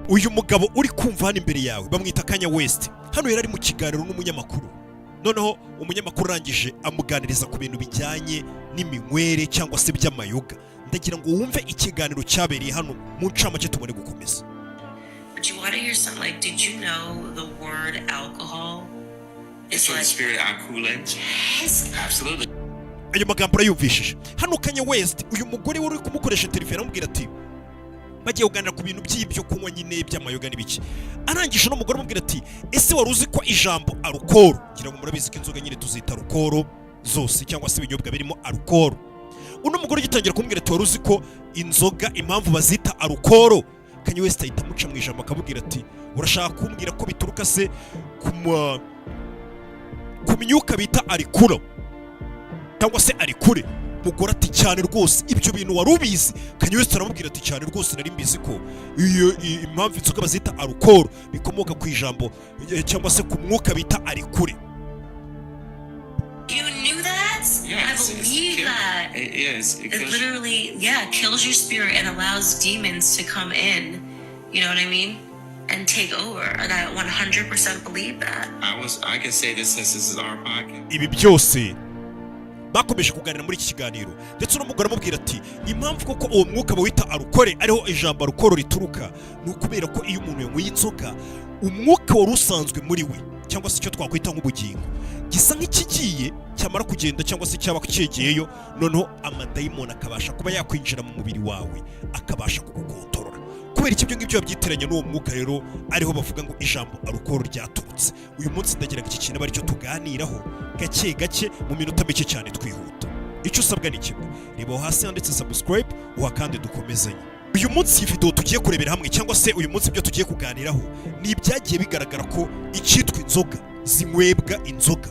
uyu mugabo uri kumva hano imbere yawe bamwita Kanye West. Hano yari ari mu kiganiro n'umunyamakuru, noneho umunyamakuru arangije amuganiriza ku bintu bijyanye n'iminywere cyangwa se by'amayoga. Ndagira ngo wumve ikiganiro cyabereye hano mu ncamake tubone gukomeza. But you want to hear something like, did you know the word alcohol is Like like spirit alcohol? Yes. Absolutely. Ayo magambo urayumvishije. Hano Kanye West uyu mugore wari kumukoresha telefone amubwira ati bagiye kuganira ku bintu by'ibyo kunywa nyine by'amayoga n'ibiki. Arangije no mugore amubwira ati ese wari uzi ko ijambo alcohol, ngira ngo murabizi ko inzoga nyine tuzita alcohol zose cyangwa se ibinyobwa birimo alcohol. Uno mugore gitangira kumubwira ati wari uzi ko inzoga impamvu bazita alcohol. Kanye West ahita amuca mu ijambo akabwira ati urashaka kumbwira ko bituruka se ku myuka bita alcohol cyangwa se alikure. Mugore ati cyane rwose ibyo bintu wari ubizi. Kanye West aramubwira ati cyane rwose nari mbizi ko iyo impamvu inzoga bazita alcohol bikomoka ku ijambo cyangwa se ku mwuka bita alikure. You knew that? Yes, I believe that. Yes, It literally, kills your spirit and allows demons to come in. You know what I mean? And take over. And I 100% believe that. I can say this since this is our podcast. Ibi byose bakomeje kuganira muri iki kiganiro, ndetse n'umugore amubwira ati impamvu koko uwo mwuka bawita alcohol ariho ijambo alcohol rituruka ni ukubera ko iyo umuntu yanyweye inzoga umwuka wari usanzwe muri we cyangwa se icyo twakwita nk'ubugingo gisa nk'ikigiye cyamara kugenda cyangwa se cyaba cyegeyeyo, noneho amadayimoni akabasha kuba yakwinjira mu mubiri wawe akabasha kugukontorora. Kubera iki ibyo ngibyo babyitiranya n'uwo mwuka rero ariho bavuga ngo ijambo alcohol ryaturutse. Uyu munsi ndagira ngo iki kintu bari cyo tuganiraho gake gake mu minota mike cyane twihuta. Icyo usabwa ni kimwe, reba hasi handitse subscribe uhakande dukomezanye. Uyu munsi iyi video tugiye kurebera hamwe cyangwa se uyu munsi ibyo tugiye kuganiraho ni ibyagiye bigaragara ko icyitwa inzoga zinywebwa inzoga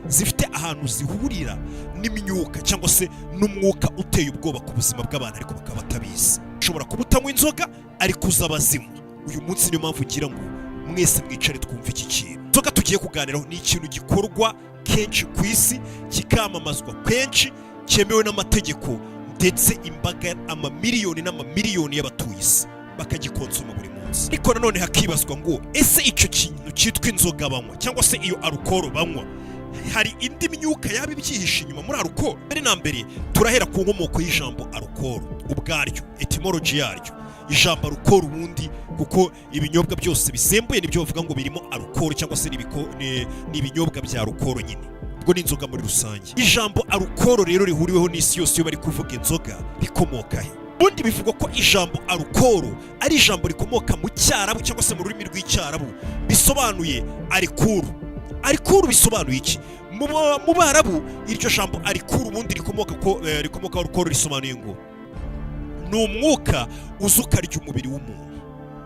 zifite ahantu zihurira n'imyuka cyangwa se n'umwuka uteye ubwoba ku buzima bw'abantu ariko bakaba batabizi. Ushobora kuba utanywa inzoga ariko uzabazinywa. Uyu munsi niyo mpamvu ngira ngo mwese mwicare twumve iki kintu. Inzoga tugiye kuganiraho ni ikintu gikorwa kenshi ku isi, kikamamazwa kenshi, cyemewe n'amategeko, ndetse imbaga amamiliyoni n'amamiliyoni y'abatuye isi bakagikonsoma buri munsi. Ariko nanone hakibazwa ngo ese icyo kintu cyitwa inzoga banywa cyangwa se iyo alcohol banywa hari indi myuka yaba ibyihishe inyuma muri alcohol? Mbere na mbere turahera ku nkomoko y'ijambo alcohol ubwaryo, etymology yaryo. Ijambo alcohol ubundi kuko ibinyobwa byose bisembuye nibyo bavuga ngo birimo alcohol cyangwa se ni ibinyobwa bya alcohol nyine, ubwo ni inzoga muri rusange. Ijambo alcohol rero rihuriweho n'isi yose iyo bari kuvuga inzoga rikomoka he? Ubundi bivugwa ko ijambo alcohol ari ijambo rikomoka mu Cyarabu cyangwa se mu rurimi rw'Icyarabu bisobanuye alcohol. Alcohol bisobanuye iki? Mu Barabu iryo jambo alcohol ubundi rikomoka alcohol risobanuye ngo ni umwuka uza ukarya umubiri w'umuntu.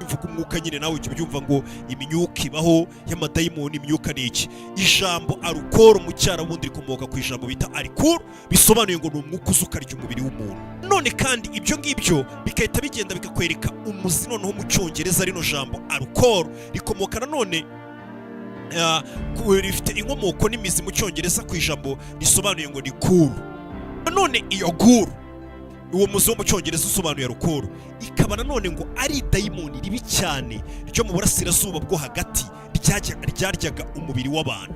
Mvuga umwuka nyine nawe ujya ubyumva ngo imyuka ibaho y'amadayimoni, imyuka ni iki? Ijambo alcohol mu Cyarabu ubundi rikomoka ku ijambo bita alcohol bisobanuye ngo ni umwuka uza ukarya umubiri w'umuntu. None kandi ibyo ngibyo bigahita bigenda bikakwereka umuzi noneho mu Cyongereza rino jambo alcohol rikomoka nanone rifite inkomoko n'imizi mu Cyongereza ku ijambo risobanuye ngo ni cool. Nanone iyo cool uwo muzi wo mu Cyongereza usobanuye alcohol ikaba nanone ngo ari dayimoni ribi cyane ryo mu burasirazuba bwo hagati ryaryaga umubiri w'abantu.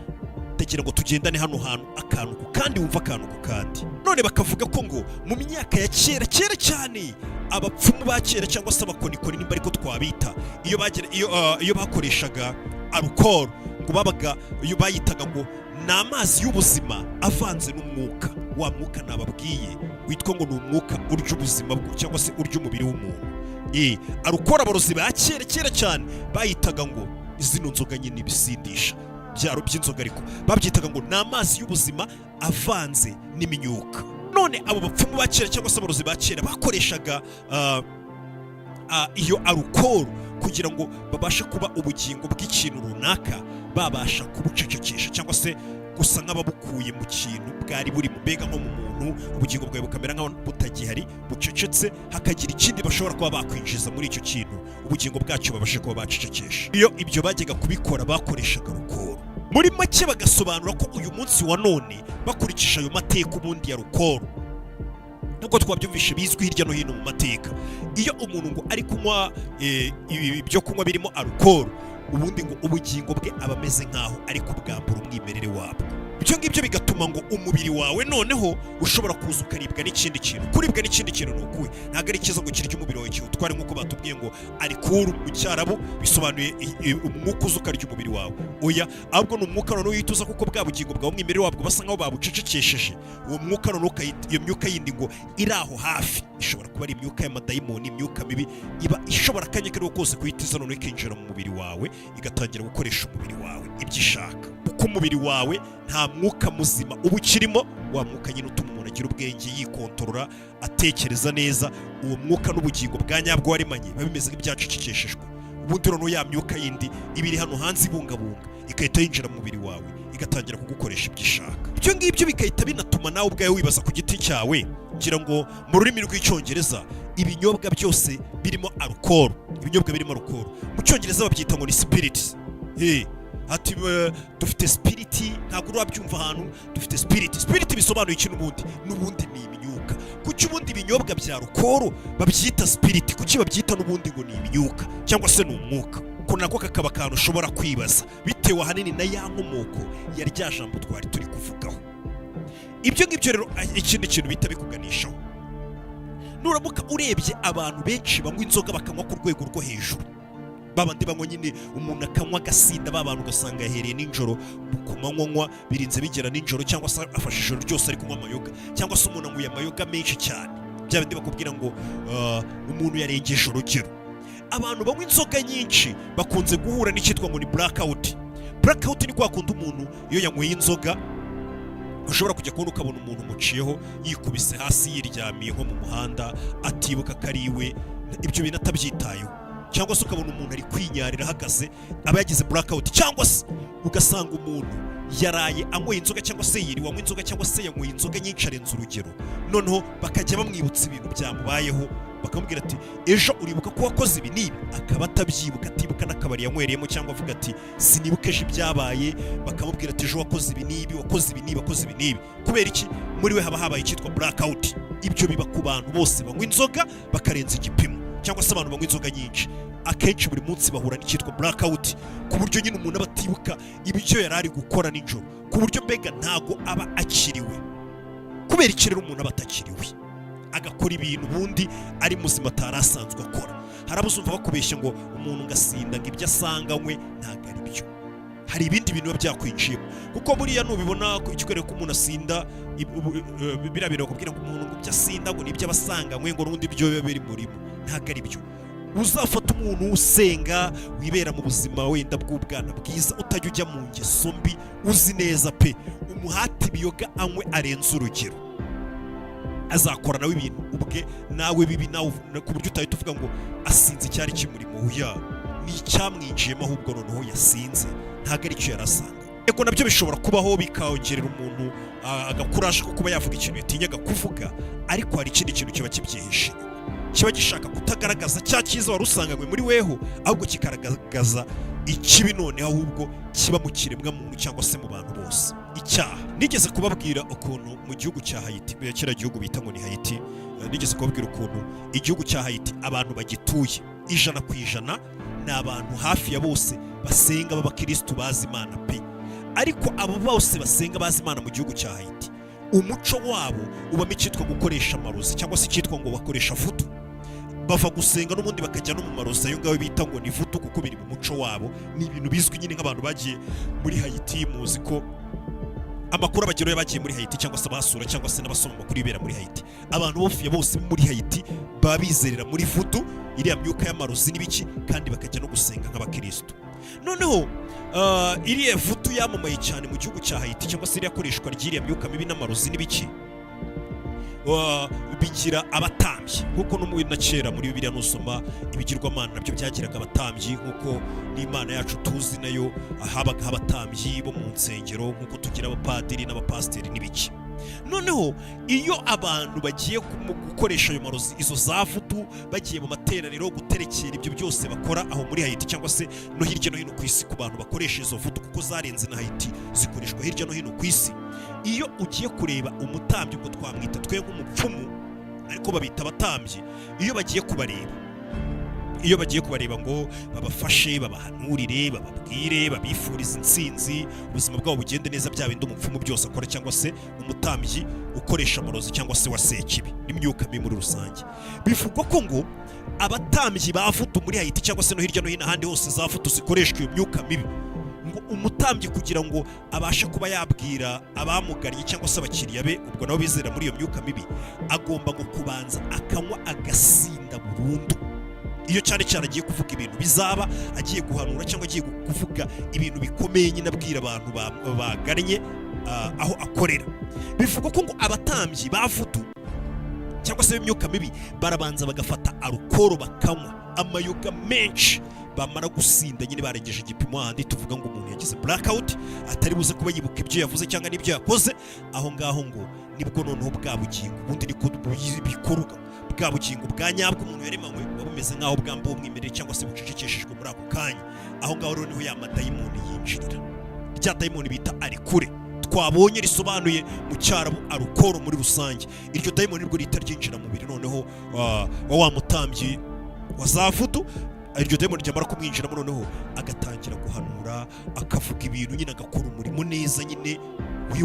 Ndagira ngo tugendane hano hantu akantu ku kandi wumva akantu ku kandi. None bakavuga ko ngo mu myaka ya kera cyane abapfumu ba kera cyangwa se abakonikoni nimba ariko twabita iyo bakoreshaga alcohol ngo babaga iyo bayitaga ngo ni amazi y'ubuzima avanze n'umwuka. Wa mwuka nababwiye witwa ngo ni umwuka urya ubuzima bwo cyangwa se urya umubiri w'umuntu. Alcohol abarozi ba kera cyane bayitaga ngo zino nzoga nyine ibisindisha byaro by'inzoga ariko babyitaga ngo ni amazi y'ubuzima avanze n'imyuka. None abo bapfumu ba kera cyangwa se abarozi ba kera bakoreshaga iyo alcohol kugira ngo babashe kuba ubugingo bw'ikintu runaka babasha kubucecekesha cyangwa se gusa nk'ababukuye mu kintu bwari buri mu mbega nko mu muntu, ubugingo bwawe bukamera nk'aho butagihari bucecetse, hakagira ikindi bashobora kuba bakwinjiza muri icyo kintu ubugingo bwacyo babashe kuba bacecekesha. Iyo ibyo bajyaga kubikora bakoreshaga alcohol. Muri make bagasobanura ko uyu munsi wa none bakurikije ayo mateka ubundi ya alcohol nkuko twabyumvishe bizwi hirya no hino mu mateka. Iyo umuntu ngo ari kunywa ibyo kunywa birimo alcohol, ubundi ngo ubugingo bwe aba ameze nkaho ari kubwambura umwimerere wabwo. Ibyo ngibyo bigatuma ngo umubiri wawe noneho ushobora kuza ukaribwa n'ikindi kintu. Kuribwa n'ikindi kintu ni ukuwe, ntabwo ari ikiza ngo kirya umubiri wawe kiwutware, nk'uko batubwiye ngo alcohol mu cyarabu bisobanuye umwuka uza ukarya umubiri wawe. Oya, ahubwo ni umwuka noneho uyituza, kuko bwa bugingo bwawe umwimerere wabwo basa nkaho babucecekesheje. Uwo mwuka noneho iyo myuka yindi ngo iri aho hafi, ishobora kuba ari imyuka y'amadayimoni, imyuka mibi, iba ishobora akanya kariho kose kuyitiza noneho ikinjira mu mubiri wawe, igatangira gukoresha umubiri wawe ibyo ishaka. Kuko umubiri wawe nta mwuka muzima uba ukirimo, wa mwuka nyine utuma umuntu agira ubwenge, yikontorora, atekereza neza. Uwo mwuka n'ubugingo bwa nyabwo waremanye biba bimeze nk'ibyacecekeshejwe. Ubundi noneho ya myuka yindi iba iri hano hanze ibungabunga, igahita yinjira mu mubiri wawe, igatangira kugukoresha ibyo ishaka. Ibyo ngibyo bigahita binatuma nawe ubwawe wibaza ku giti cyawe, ngira ngo mu rurimi rw'icyongereza ibinyobwa byose birimo alcohol, ibinyobwa birimo alcohol mu cyongereza babyita ngo ni spirits. Ati dufite spirit, ntabwo urabyumva ahantu dufite spirit bisobanuye ikintu n'ubundi ni imyuka. Kuki ubundi ibinyobwa bya alcohol babyita spirit, kuki babyita n'ubundi ngo ni imyuka cyangwa se ni umwuka? Ko nako kakaba akantu ushobora kwibaza, bitewe ahanini na ya nkomoko ya rya jambo twari turi kuvugaho. Ibyo ngibyo rero ikindi kintu bita bikuganishaho, nuramuka urebye abantu benshi banywa inzoga bakanywa ku rwego rwo hejuru, babandi banywa nyine umuntu akanywa agasinda, babantu ugasanga yahereye nijoro ku manywa birinze bigera nijoro, cyangwa se afashe ijoro ryose ari kunywa amayoga, cyangwa se umuntu anyweye amayoga menshi cyane, bya bindi bakubwira ngo umuntu yarengeje urugero. Abantu banywa inzoga nyinshi bakunze guhura n'icyitwa ngo ni blackout. Blackout ni kwa kundi umuntu iyo yanyweye inzoga ushobora kujya kubona ukabona umuntu umuciyeho yikubise hasi yiryamiye nko mu muhanda, atibuka kariwe, ibyo bintu atabyitayeho. Cyangwa se ukabona umuntu ari kwinyarira ahagaze, aba yagize blackout. Cyangwa se ugasanga umuntu yaraye anyweye inzoga, cyangwa se yiriwe anywa inzoga, cyangwa se yanyweye inzoga nyinshi arenze urugero, noneho bakajya bamwibutsa ibintu byamubayeho, bakamubwira ati ejo uribuka ko wakoze ibi n'ibi, akaba atabyibuka, atibuka n'akabari yanywereyemo, cyangwa avuga ati sinibuka ejo ibyabaye, bakamubwira ati ejo wakoze ibi n'ibi, wakoze ibi n'ibi, wakoze ibi n'ibi. Kubera iki? Muri we haba habaye icyitwa blackout. Ibyo biba ku bantu bose banywa inzoga bakarenza igipimo, cyangwa se abantu banywa inzoga nyinshi. Akenshi buri munsi bahura n'icyitwa blackout, ku buryo nyine umuntu aba atibuka ibyo yari ari gukora nijoro, ku buryo mbega ntago aba akiriwe. Kubera iki rero umuntu aba atakiriwe, agakora ibintu ubundi ari muzima atari asanzwe akora? Harabuzumva bakubeshya ngo umuntu ngasinda ngo ibyo asanganywe, ntabwo ari byo. Hari ibindi bintu biba byakwinjiyemo, kuko buriya nubibona ikikwereka ko umuntu asinda, birabira bakubwira ngo umuntu ngo ibyo asinda ngo nibyo abasanganywe, ngo n'ubundi byo biba biri murimo. Ntabwo ari byo. Uzafata umuntu usenga, wibera mu buzima wenda bw'ubwana bwiza, utajya ujya mu ngeso mbi, uzi neza pe umuhati biyoga anywe arenze urugero, azakora nawe ibintu ubwe nawe bibi, nawe ku buryo utahita uvuga ngo asinze icyari kimurimo. Oya, ni icyamwinjiyemo, ahubwo noneho yasinze, ntabwo ari cyo yarasanga. Ego nabyo bishobora kubaho bikongerera umuntu agakuraje ko kuba yavuga ikintu yatinyaga kuvuga, ariko hari ikindi kintu kiba kibyihishe, kiba gishaka kutagaragaza cya cyiza wari usanganywe muri weho, ahubwo kikagaragaza ikibi noneho ahubwo kiba mu kiremwa muntu cyangwa se mu bantu bose. Icyaha, nigeze kubabwira ukuntu mu gihugu cya Haiti, kiriya gihugu bita ngo ni Haiti, nigeze kubabwira ukuntu igihugu cya Haiti abantu bagituye 100% ni abantu hafi ya bose basenga b'abakristo bazi Imana pe. Ariko abo bose basenga bazi Imana mu gihugu cya Haiti, umuco wabo ubamo icyitwa gukoresha amarozi, cyangwa se icyitwa ngo bakoresha vudu. Bava gusenga n'ubundi bakajya no mu marozi ayo ngaho bita ngo ni vudu, kuko biri mu muco wabo. Ni ibintu bizwi nyine nk'abantu bagiye muri Haiti, muzi ko amakuru abagero yabagiye muri Haiti, cyangwa se abasura, cyangwa se n'abasoma amakuru ibera muri Haiti. Abantu bose muri Haiti baba bizerera muri vudu, iriya myuka y'amarozi n'ibiki, kandi bakajya no gusenga nk'abakristo. Noneho iriya vudu yamamaye cyane mu gihugu cya Haiti, cyangwa se iriya koreshwa ry'iriya myuka mibi n'amarozi n'ibiki, bigira abatambyi. Nkuko no na kera muri Bibiliya nusoma ibigirwamana nabyo byagiraga abatambyi, nkuko n'Imana yacu tuzi nayo habaga abatambyi bo mu nsengero, nkuko tugira abapadiri n'abapasiteri n'ibiki. Noneho iyo abantu bagiye gukoresha ayo marozi, izo za vudu, bagiye mu materaniro guterekera ibyo byose bakora aho muri Haiti, cyangwa se no hirya no hino ku isi ku bantu bakoresha izo vudu, kuko zarenze na Haiti, zikoreshwa hirya no hino ku isi. Iyo ugiye kureba umutambyi, ngo twamwita twe nk'umupfumu, ariko babita abatambyi. Iyo bagiye kubareba ngo babafashe, babahanurire, bababwire, babifurize intsinzi, ubuzima bwabo bugende neza, bya bindi umupfumu byose akora, cyangwa se umutambyi ukoresha amarozi cyangwa se wa sekibi n'imyuka mibi muri rusange. Bivugwa ko ngo abatambyi ba Vudu muri Haiti cyangwa se no hirya no hino ahandi hose za Vudu zikoreshwa iyo myuka mibi, ngo umutambyi kugira ngo abashe kuba yabwira abamugariye cyangwa se abakiriya be, ubwo nabo bizera muri iyo myuka mibi, agomba ngo kubanza akanywa agasinda burundu. Iyo cyane cyane agiye kuvuga ibintu bizaba, agiye guhanura cyangwa agiye kuvuga ibintu bikomeye nyine abwira abantu bagannye aho akorera. Bivuga ko ngo abatambyi ba Vudu cyangwa se imyuka mibi barabanza bagafata alukoro bakanywa amayoga menshi, bamara gusinda nyine barengeje igipimo, ahandi tuvuga ngo umuntu yagize blackout, atari buze kuba yibuka ibyo yavuze cyangwa n'ibyo yakoze. Aho ngaho ngo nibwo noneho bwa bugingo, ubundi niko bikorwa, bwa bugingo bwa nyabwo umuntu yaremanywe buba bumeze nk'aho bwambaye umwimerere cyangwa se bucecekeshejwe muri ako kanya. Aho ngaho rero niho ya madayimoni yinjirira, rya dayimoni bita arikure twabonye risobanuye mu cyarabu alukoro muri rusange. Iryo dayimoni nibwo rihita ryinjira mu mubiri noneho wa mutambyi wa za Vudu. Iryo dayimoni ryamara kumwinjiramo noneho agatangira guhanura, akavuga ibintu nyine, agakora umurimo neza nyine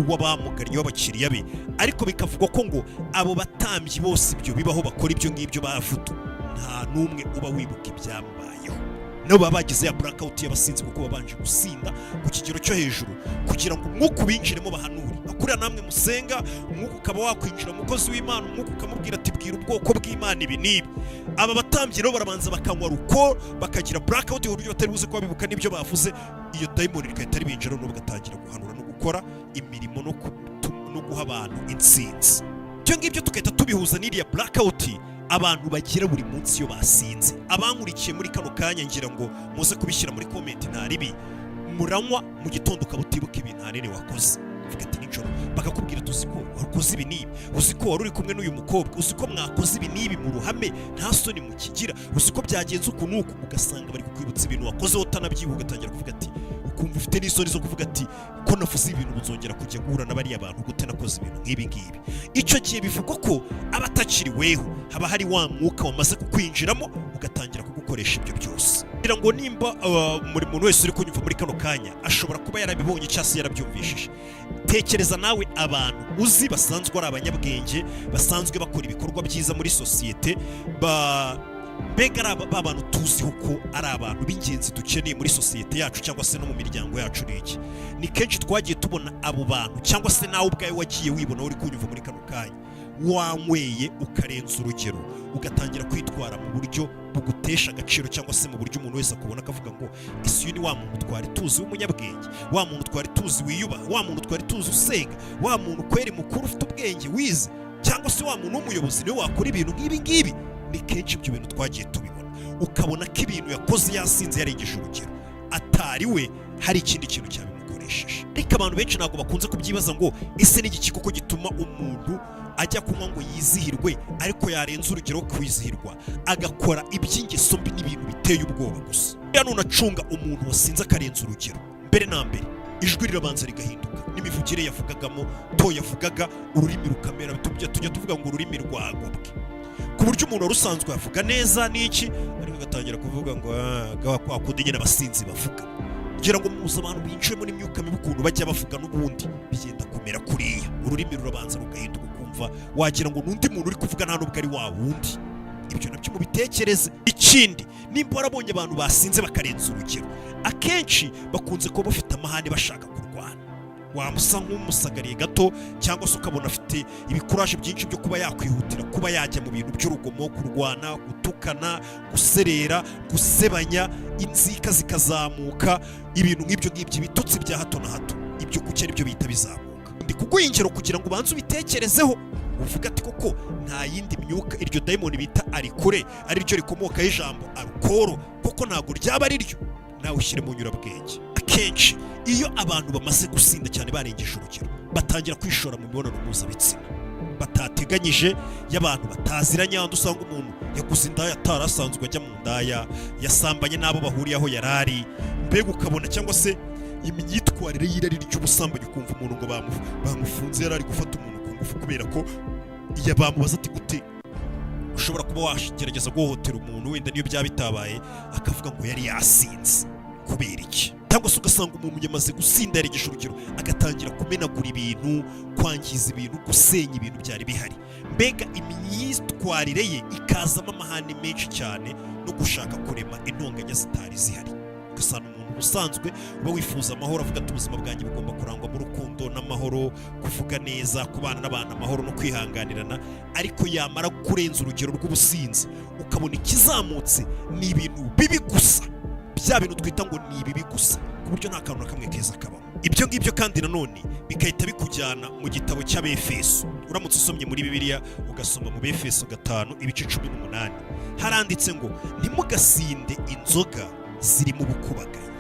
w'abamugannye w'abakiriya be. Ariko bikavugwa ko ngo abo batambyi bose ibyo bibaho bakora ibyo ngibyo ba Vudu, nta n'umwe uba wibuka ibyamubayeho. Nabo baba bagize ya blackout y'abasinzi kuko babanje gusinda ku kigero cyo hejuru, kugira ngo umwuka ubinjiremo bahanure. Akuriya namwe musenga, umwuka ukaba wakwinjira umukozi w'Imana, umwuka ukamubwira ati bwira ubwoko bw'Imana ibi n'ibi. Aba batambyi rero barabanza bakanywa alukoro, bakagira blackout y'uburyo batari buze kuba bibuka n'ibyo bavuze. Iyo dayimoni rikahita ribinjira no bagatangira guhanura no gukora imirimo no guha abantu intsinzi. Cyo ngibyo tukahita tubihuza n'iriya blackout abantu bagira buri munsi iyo basinze. Abankurikiye muri kano kanya ngira ngo muze kubishyira muri comment, nta ribi. Muranywa mu gitondo ukabutibuka ibintu hanini wakoze, uvuga ati nijoro bakakubwira tuzi ko wakoze ibi n'ibi, uzi ko wari uri kumwe n'uyu mukobwa, uzi ko mwakoze ibi n'ibi mu ruhame nta soni mukigira, uzi ko byagenze uku n'uku, ugasanga bari kukwibutsa ibintu wakoze utanabyibuka, ugatangira kuvuga ati, ukumva ufite n'isoni zo kuvuga ati ko navuze ibintu buzongera kujya guhura n'abariya bantu gute nakoze ibintu nk'ibi ngibi. Icyo gihe bivugwa ko abatakiriweho haba hari wa mwuka wamaze kukwinjiramo, ugatangira kugukoresha ibyo byose. Kugira ngo nimba muri muntu wese uri kunyumva muri kano kanya ashobora kuba yarabibonye cyangwa se yarabyumvishije, tekereza nawe abantu uzi basanzwe ari abanyabwenge, basanzwe bakora ibikorwa byiza muri sosiyete, mbega ari abantu tuziho ko ari abantu b'ingenzi dukeneye muri sosiyete yacu cyangwa se no mu miryango yacu. N'iki ni kenshi twagiye tubona abo bantu, cyangwa se nawe ubwawe wagiye wibona uri kunyumva muri kano kanya, wanyweye ukarenza urugero, ugatangira kwitwara mu buryo bugutesha agaciro, cyangwa se mu buryo umuntu wese akubona akavuga ngo ese uyu ni wa muntu twari tuzi w'umunyabwenge, wa muntu twari tuzi wiyubaha, wa muntu twari tuzi usenga, wa muntu kweri mukuru ufite ubwenge wize, cyangwa se wa muntu w'umuyobozi niwe wakora ibintu nk'ibi ngibi. Ni kenshi ibyo bintu twagiye tubibona, ukabona ko ibintu yakoze yasinze yarengeje urugero, atari we hari ikindi kintu cyabimukoresheje. Ariko abantu benshi ntabwo bakunze kubyibaza ngo ese ni iki koko gituma umuntu ajya kunywa ngo yizihirwe, ariko yarenza urugero kwizihirwa agakora iby'ingeso mbi n'ibintu biteye ubwoba gusa. None acunga umuntu wasinze akarenza urugero, mbere na mbere ijwi rirabanza rigahinduka, n'imivugire yavugagamo to yavugaga, ururimi rukamera, tujya tuvuga ngo ururimi rwagobwe, ku buryo umuntu wari usanzwe yavuga neza n'iki, ariko agatangira kuvuga ngo kwa kundi nyine abasinzi bavuga. Ngira ngo muzi abantu binjiyemo n'imyuka mibi ukuntu bajya bavuga, n'ubundi bigenda kumera kuriya, ururimi rurabanza rugahinduka, ukumva wagira ngo n'undi muntu uri kuvuga nta n'ubwo ari wa wundi. Ibyo nabyo mubitekereze. Ikindi, nimba warabonye abantu basinze bakarenza urugero, akenshi bakunze kuba bafite amahane bashaka kurwana. Wamusa nk'umusagariye gato, cyangwa se ukabona afite ibikuraje byinshi byo kuba yakwihutira kuba yajya mu bintu by'urugomo, kurwana, gutukana, guserera, gusebanya, inzika zikazamuka, ibintu nk'ibyo ngibyo, ibitutsi bya hato na hato. Ibyo kuki ari byo bihita bizamuka. Ndi kuguha ingero kugira ngo ubanze ubitekerezeho, uvuga ati koko nta yindi myuka iryo dayimoni bita arikure ari ryo rikomokaho ijambo alukoro, koko ntabwo ryaba ari ryo. Nawe ushyire mu nyurabwenge. Akenshi iyo abantu bamaze gusinda cyane barengeje urugero, batangira kwishora mu mibonano mpuzabitsina batateganyije, y'abantu bataziranye, ahandi usanga umuntu yaguze indaya atarasanzwe ajya mu ndaya, yasambanye n'abo bahuriye aho yarari, mbega ukabona, cyangwa se imyitwarire y'irari ry'ubusambanyi, ukumva umuntu ngo bamufunze yarari gufata umuntu ku ngufu, kubera ko iyo bamubaza ati gute ushobora kuba wagerageza guhohotera umuntu wenda niyo byaba bitabaye akavuga ngo yari yasinze kubera iki, cyangwa se ugasanga umuntu yamaze gusinda yaregesha urugero agatangira kumenagura ibintu, kwangiza ibintu, gusenya ibintu byari bihari, mbega imyitwarire ye ikazamo amahane menshi cyane no gushaka kurema intonganya zitari zihari. ugasanga umuntu usanzwe uba wifuza amahoro, avuga ati ubuzima bwanjye bugomba kurangwa mu rukundo n'amahoro, kuvuga neza, kubana n'abantu amahoro no kwihanganirana, ariko yamara kurenza urugero rw'ubusinzi ukabona ikizamutse ni ibintu bibi gusa, bya bintu twita ngo ni ibibi gusa, ku buryo nta kantu na kamwe keza kabamo. Ibyo ngibyo kandi nanone bigahita bikujyana mu gitabo cy'Abefeso. Uramutse usomye muri Bibiliya ugasoma mu Befeso 5 ibice 18 haranditse ngo ntimugasinde inzoga ziri mu bukubaganyi,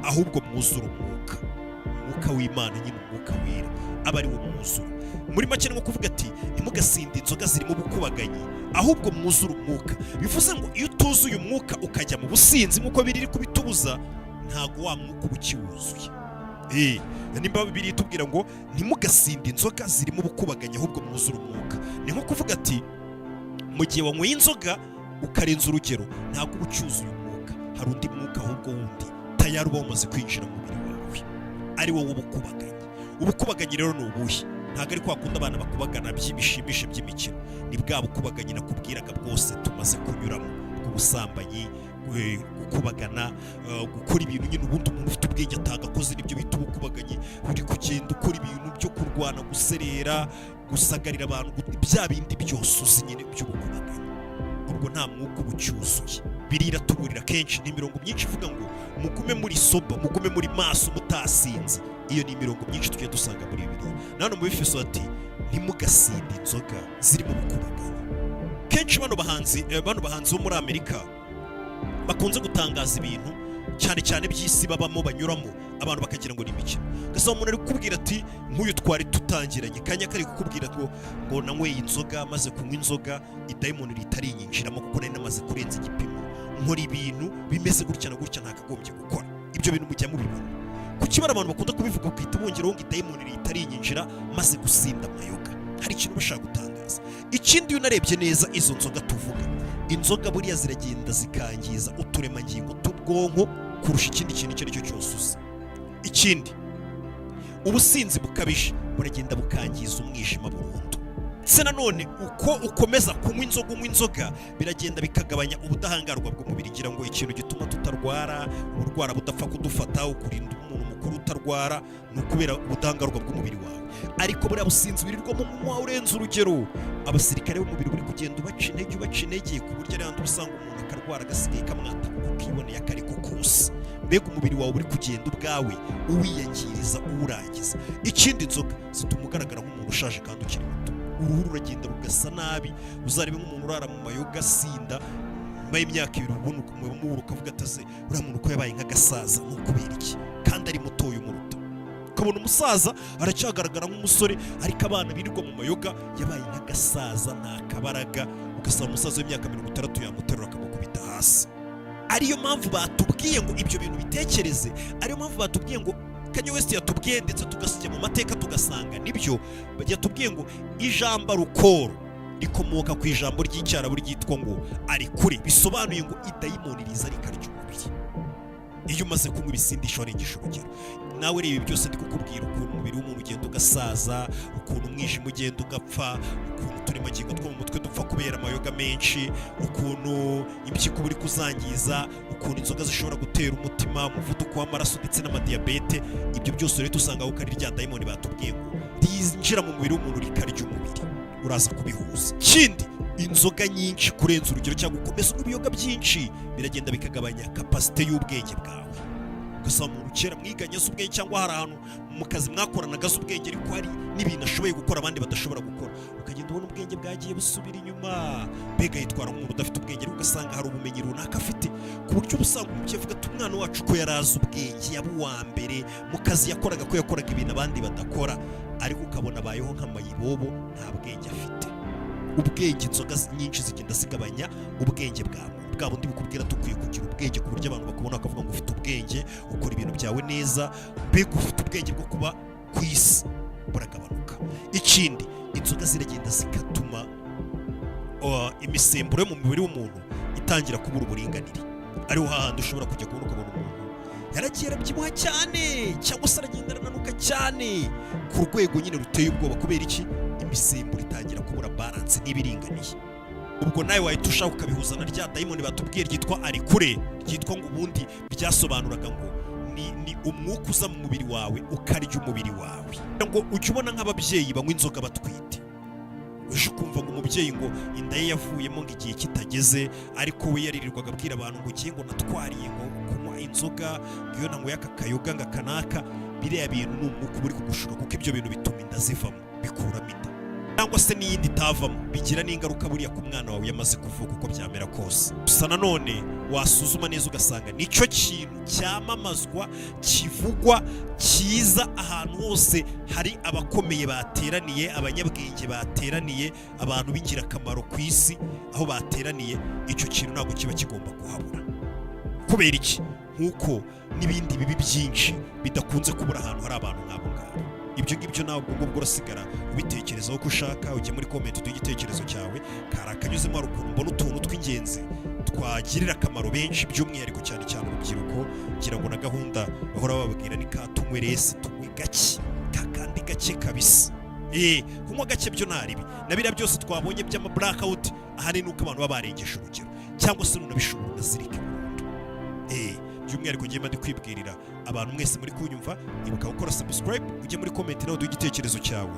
ahubwo mwuzure umwuka w'Imana, nyine umwuka wera aba ari wo mwuzura. Muri make ni nko kuvuga ati ntimugasinde inzoga ziri mu bukubaganyi, ahubwo mwuzure umwuka. Bivuze ngo iyo utuzuye umwuka ukajya mu businzi nk'uko biri kubitubuza, ntago wa mwuka uba ukiwuzuye. Nimba Bibiliya itubwira ngo ntimugasinde inzoga ziri mu bukubaganyi, ahubwo mwuzure umwuka, ni nko kuvuga ati mu gihe wanyweye inzoga ukarenza urugero ntabwo uba ucyuzuye umwuka, hari undi mwuka ahubwo wundi tayari uba wamaze kwinjira mu mubiri wawe, ari wowe ubukubaganyi. Ubukubaganyi rero ni ubuhe? Ntabwo ari kwa kundi abana bakubagana by'ibishimishe by'imikino, ni bwa bukubaganyi nakubwiraga bwose tumaze kunyuramo, bw'ubusambanyi, gukubagana, gukora ibintu nyine ubundi umuntu ufite ubwenge atagakoze, nibyo bita ubukubaganyi. Uri kugenda ukora ibintu byo kurwana, guserera, gusagarira abantu, bya bindi byose uzi nyine by'ubukubaganyi, ubwo nta mwuka uba ucyuzuye. Bibiliya iratuburira kenshi, ni imirongo myinshi ivuga ngo mugume muri soba, mugume muri maso mutasinze. Iyo ni imirongo myinshi tugiye dusanga muri Bibiliya. Nano mu Efeso ati ntimugasinde inzoga ziri mu bukubaganyi. Kenshi bano bahanzi bo muri Amerika bakunze gutangaza ibintu cyane cyane by'isi babamo banyuramo, abantu bakagira ngo ni imikino. Gasaba umuntu ari kukubwira ati nk'uyu twari tutangiranye kanya kari kukubwira ngo nanyweye inzoga, maze kunywa inzoga idayimoni ritarinyinjiramo kuko nari namaze kurenza igipimo, nkora ibintu bimeze gutya na gutya ntakagombye gukora. Ibyo bintu mujya mubibona kuki bara abantu bakunda kubivuga ukita bongeraho ngo idayimoni ritarinyinjira maze gusinda amayoga. Hari ikintu bashaka gutangaza. Ikindi unarebye neza izo nzoga tuvuga, inzoga buriya ziragenda zikangiza uturemangingo t'ubwonko kurusha ikindi kintu icyo ari cyo cyose uzi. Ikindi, ubusinzi bukabije buragenda bukangiza umwijima burundu. Se nanone uko ukomeza kunywa inzoga biragenda bikagabanya ubudahangarwa bw'umubiri. Ngira ngo ikintu gituma tutarwara uburwara budapfa kudufata, ukurinda umuntu mukuru utarwara, ni ukubera ubudahangarwa bw'umubiri wawe. Ariko buriya businzi birirwa mu mwa urenze urugero, abasirikare b'umubiri buri kugenda ubaca intege ku buryo ari handi usanga umuntu akarwara agasigaye kamwata ukiboneye akari ko kose. Mbega umubiri wawe uri kugenda ubwawe uwiyangiriza uwurangiza. Ikindi, inzoga zituma ugaragara nk'umuntu ushaje kandi ukiri muto, uruhu ruragenda rugasa nabi. Uzarebe nk'umuntu urara mu mayoga asinda nyuma y'imyaka 2 ubona ukumubura ukavuga ataze uriya muntu ko yabaye nk'agasaza, ni ukubera iki? Kandi ari mutoya umuruta. Ukabona umusaza aracyagaragara nk'umusore, ariko abana birirwa mu mayoga yabaye nk'agasaza nta kabaraga, ugasaba umusaza w'imyaka 60 yamuterura akamukubita hasi. Ariyo mpamvu batubwiye ngo ibyo bintu bitekereze, ariyo mpamvu batubwiye ngo Kanye West yatubwiye, ndetse tugasijya mu mateka tugasanga nibyo. Yatubwiye ngo ijambo rukoro rikomoka ku ijambo ry'icyarabu ryitwa ngo ari kure, bisobanuye ngo idayimoni riza rikarya umubiri. Iyo umaze kunywa ibisindisha warengeje urugero. Nawe reba byose ndi kukubwira ukuntu umubiri w'umuntu ugenda ugasaza, ukuntu umwijima ugenda ugapfa, ukuntu uturemangingo two mu mutwe dupfa kubera amayoga menshi, ukuntu impyiko buri kuzangiza, ukuntu inzoga zishobora gutera umutima, umuvuduko w'amaraso ndetse n'amadiyabete. Ibyo byose rero dusanga ko ari rya dayimoni batubwiye ngo rinjira mu mubiri w'umuntu rikarya umubiri. Uraza kubihuza. Ikindi, inzoga nyinshi kurenza urugero cyangwa ukomeza ibiyoga byinshi biragenda bikagabanya kapasite y'ubwenge bwawe. Ugasanga umuntu kera mwiganyeza ubwenge, cyangwa hari ahantu mu kazi mwakoranaga ubwenge, ariko hari n'ibintu ashoboye gukora abandi badashobora gukora, ukagenda ubona ubwenge bwagiye busubira inyuma. Mbega yitwara nk'umuntu udafite ubwenge, ariko ugasanga hari ubumenyi runaka afite, ku buryo ubusanga umubyeyi avuga ati umwana wacu ko yarazi ubwenge, yaba uwa mbere mu kazi yakoraga, ko yakoraga ibintu abandi badakora, ariko ukabona abayeho nk'amayibobo, nta bwenge afite. Ubwenge, inzoga nyinshi zigenda zigabanya ubwenge bwawe. Bwa bundi bukubwira dukwiye kugira ubwenge ku buryo abantu bakubona bakavuga ngo ufite ubwenge, ukora ibintu byawe neza, mbega ufite ubwenge bwo kuba ku isi, buragabanuka. Ikindi, inzoga ziragenda zigatuma imisemburo yo mu mubiri w'umuntu itangira kubura uburinganire. Ariho hahandi ushobora kujya kubona ukabona umuntu yaragiye arabyibuha cyane cyangwa se aragenda arananuka cyane ku rwego nyine ruteye ubwoba. Kubera iki? Imisemburo itangira kubura balance n'ibiringaniye. Ubwo nawe wahita ushaka ukabihuza na rya dayimoni batubwiye ryitwa arikure, ryitwa ngo ubundi byasobanuraga ngo ni umwuka uza mu mubiri wawe ukarya umubiri wawe. Ngo ujye ubona nk'ababyeyi banywa inzoga batwite, uje kumva ngo umubyeyi ngo inda ye yavuyemo ngo igihe kitageze, ariko we yaririrwaga abwira abantu ngo ugiye ngo natwariye ngo kunywa inzoga, iyo nanyweye aka kayoga ngo akanaka. Biriya bintu ni umwuka uba uri kugushuka, kuko ibyo bintu bituma inda zivamo, bikuramo inda, cyangwa se n'iyindi itavamo, bigira n'ingaruka buriya ku mwana wawe yamaze kuvuka uko byamera kose. Gusa nanone wasuzuma neza ugasanga nicyo kintu cyamamazwa, kivugwa, cyiza ahantu hose hari abakomeye bateraniye, abanyabwenge bateraniye, abantu b'ingirakamaro ku isi aho bateraniye, icyo kintu ntabwo kiba kigomba kuhabura. Kubera iki? Nk'uko n'ibindi bibi byinshi bidakunze kubura ahantu hari abantu nk'abo ngabo. Ibyo ngibyo nawe ubwo urasigara ubitekerezaho ko ushaka, ujye muri comment uduhe igitekerezo cyawe, kari akanyuzemo hari ukuntu mbona utuntu tw'ingenzi twagirira akamaro benshi, by'umwihariko cyane cyane urubyiruko. Ngira ngo na gahunda bahora bababwira ni ka tunywe resi, tunywe gake, kakandi gake kabisa. Kunywa gake byo ntaribi, na biriya byose twabonye by'ama blackout ahari nuko abantu baba barengeje urugero, cyangwa se nunabishobora unazirike burundu. By'umwihariko ngiye ndi kwibwirira abantu mwese muri kunyumva, ibuka gukora subscribe, ujye muri comment nawe uduhe igitekerezo cyawe.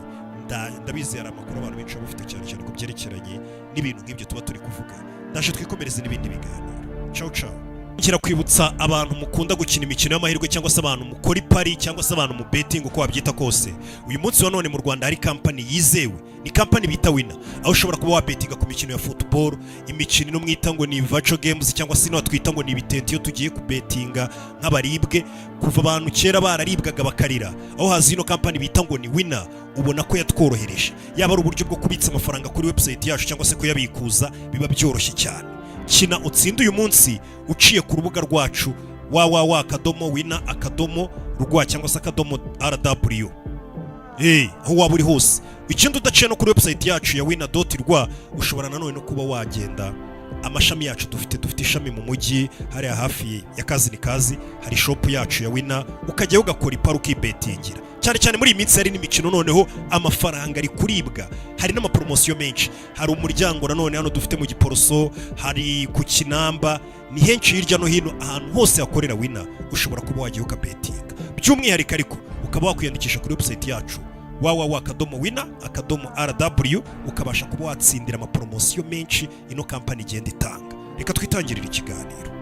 Ndabizi hari amakuru abantu benshi bafite cyane cyane ku byerekeranye n'ibintu nk'ibyo tuba turi kuvuga. Ndaje twikomereze n'ibindi biganiro. Ciao ciao. Ngira kwibutsa abantu mukunda gukina imikino y'amahirwe, cyangwa se abantu mukora ipari, cyangwa se abantu mu betting uko wabyita kose. Uyu munsi wa none mu Rwanda hari company yizewe, ni company bita Winner, aho ushobora kuba wabetinga ku mikino ya football, imikino no mwita ngo ni virtual games, cyangwa se no twita ngo ni ibitenti iyo tugiye kubetinga nk'abaribwe. Kuva abantu kera bararibwaga bakarira, aho hazi ino company bita ngo ni Winner, ubona ko yatworohereje. Yaba ari uburyo bwo kubitsa amafaranga kuri website yacu cyangwa se kuyabikuza, biba byoroshye cyane. Kina utsinde uyu munsi uciye ku rubuga rwacu www.winner.rw cyangwa se .rw. Aho waba uri hose. Ikindi udaciye no kuri website yacu ya winner.rw, ushobora nanone no kuba wagenda amashami yacu dufite ishami mu mujyi hariya hafi ya Kazi ni Kazi, hari shop yacu ya Winner, ukajya ugakora ipari ukibetingira. Cyane cyane muri iyi minsi hari n'imikino noneho amafaranga ari kuribwa, hari n'amapromosiyo menshi. Hari umuryango nanone hano dufite mu Giporoso, hari ku Kinamba, ni henshi hirya no hino ahantu hose hakorera Winner, ushobora kuba wagiye ukabetinga. By'umwihariko ariko ukaba wakwiyandikisha kuri website yacu www.winner.rw, ukabasha kuba watsindira amapromosiyo menshi ino company igenda itanga. Reka twitangirire ikiganiro.